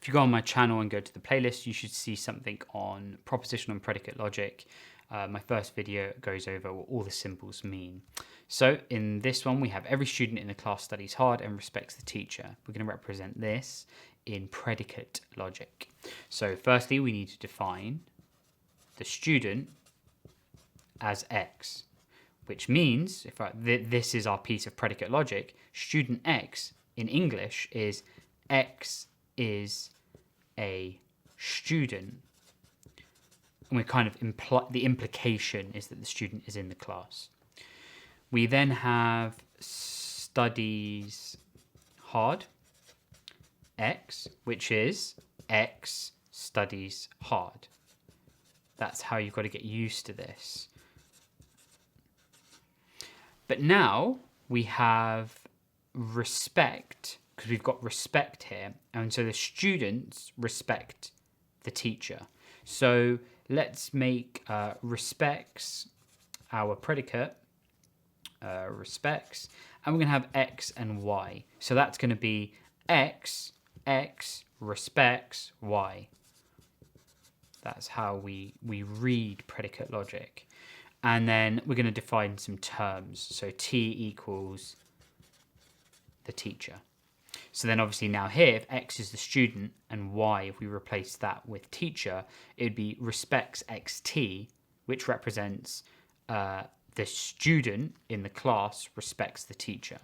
If you go on my channel and go to the playlist, you should see something on propositional and predicate logic. My first video goes over what all the symbols mean. So in this one, we have every student in the class studies hard and respects the teacher. We're going to represent this in predicate logic. So firstly, we need to define the student as X, which means, this is our piece of predicate logic, student X in English is X is a student. And we're kind of the implication is that the student is in the class. We then have studies hard, X, which is X studies hard. That's how you've got to get used to this. But now we have respect, because we've got respect here, and so the students respect the teacher. So let's make respects our predicate, respects, and we're going to have X and Y. So that's going to be X respects Y. That's how we read predicate logic. And then we're going to define some terms. So T equals the teacher. So then obviously now here, if X is the student and Y, if we replace that with teacher, it would be respects XT, which represents the student in the class respects the teacher.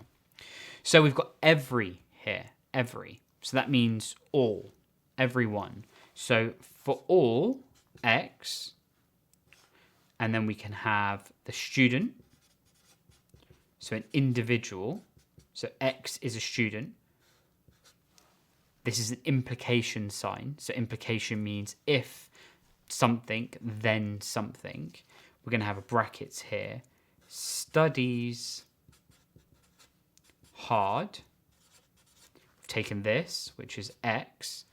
So we've got every here, every. So that means all, everyone. So for all, X, and then we can have the student, so an individual. So X is a student. This is an implication sign. So implication means if something, then something. We're going to have a brackets here. Studies hard. We've taken this, which is X,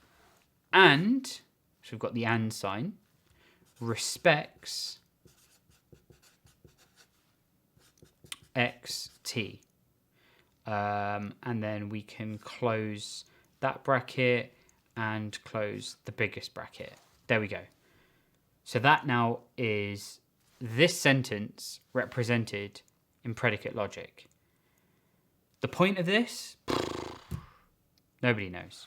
and, so we've got the and sign, respects XT. And then we can close that bracket and close the biggest bracket. There we go. So that now is this sentence represented in predicate logic. The point of this, nobody knows.